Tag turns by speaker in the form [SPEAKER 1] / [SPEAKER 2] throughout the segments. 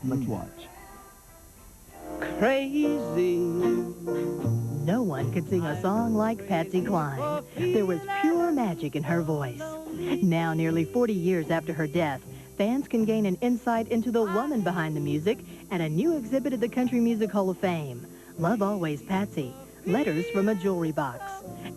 [SPEAKER 1] Let's watch.
[SPEAKER 2] Crazy.
[SPEAKER 3] No one could sing a song like Patsy Cline. There was pure magic in her voice. Now, nearly 40 years after her death, fans can gain an insight into the woman behind the music at a new exhibit at the Country Music Hall of Fame. Love Always, Patsy. Letters from a Jewelry Box.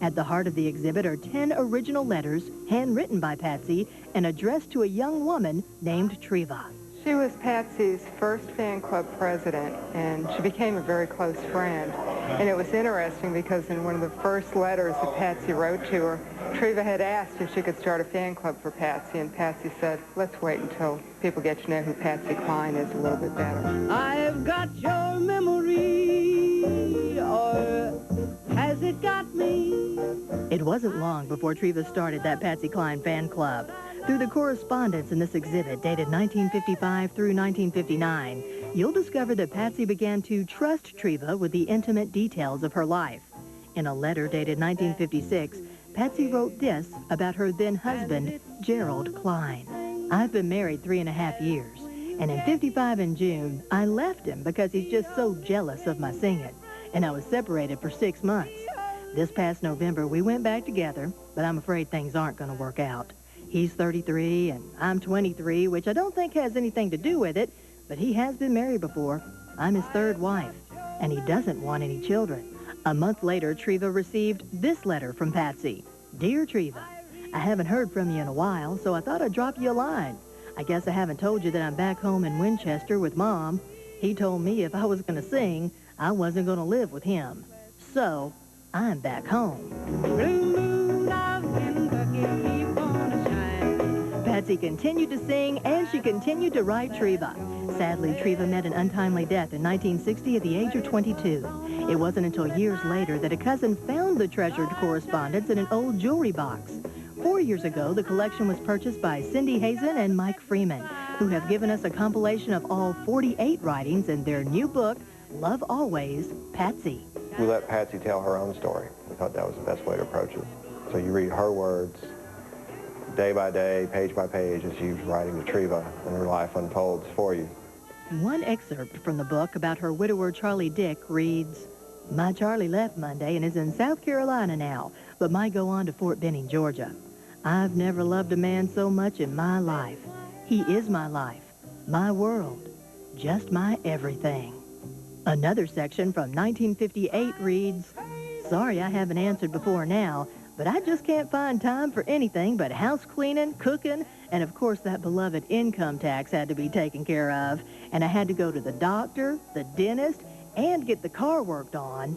[SPEAKER 3] At the heart of the exhibit are 10 original letters handwritten by Patsy and addressed to a young woman named Treva.
[SPEAKER 4] She was Patsy's first fan club president, and she became a very close friend. And it was interesting because in one of the first letters that Patsy wrote to her, Treva had asked if she could start a fan club for Patsy, and Patsy said, let's wait until people get to know who Patsy Cline is a little bit better.
[SPEAKER 2] I've got your memory, or has it got me?
[SPEAKER 3] It wasn't long before Treva started that Patsy Cline fan club. Through the correspondence in this exhibit, dated 1955 through 1959, you'll discover that Patsy began to trust Treva with the intimate details of her life. In a letter dated 1956, Patsy wrote this about her then-husband, Gerald Cline. I've been married 3.5 years, and in '55 in June, I left him because he's just so jealous of my singing, and I was separated for 6 months. This past November, we went back together, but I'm afraid things aren't going to work out. He's 33 and I'm 23, which I don't think has anything to do with it, but he has been married before. I'm his third wife, and he doesn't want any children. A month later, Treva received this letter from Patsy. Dear Treva, I haven't heard from you in a while, so I thought I'd drop you a line. I guess I haven't told you that I'm back home in Winchester with Mom. He told me if I was going to sing, I wasn't going to live with him. So, I'm back home. Patsy continued to sing, and she continued to write Treva. Sadly, Treva met an untimely death in 1960 at the age of 22. It wasn't until years later that a cousin found the treasured correspondence in an old jewelry box. 4 years ago, the collection was purchased by Cindy Hazen and Mike Freeman, who have given us a compilation of all 48 writings in their new book, Love Always, Patsy.
[SPEAKER 5] We let Patsy tell her own story. We thought that was the best way to approach it. So you read her words, day by day, page by page, as she's writing to Treva, and her life unfolds for you.
[SPEAKER 3] One excerpt from the book about her widower Charlie Dick reads, My Charlie left Monday and is in South Carolina now, but might go on to Fort Benning, Georgia. I've never loved a man so much in my life. He is my life, my world, just my everything. Another section from 1958 reads, Sorry I haven't answered before now, but I just can't find time for anything but house cleaning, cooking, and of course that beloved income tax had to be taken care of. And I had to go to the doctor, the dentist, and get the car worked on.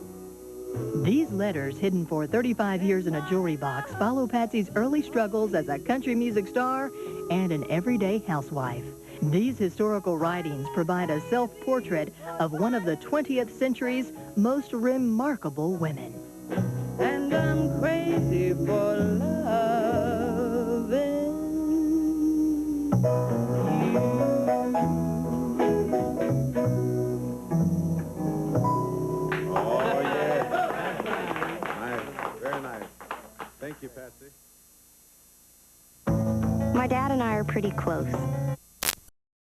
[SPEAKER 3] These letters, hidden for 35 years in a jewelry box, follow Patsy's early struggles as a country music star and an everyday housewife. These historical writings provide a self-portrait of one of the 20th century's most remarkable women.
[SPEAKER 2] And I'm crazy for loving you.
[SPEAKER 6] Oh, yes. Nice. Very nice. Thank you, Patsy.
[SPEAKER 7] My dad and I are pretty close.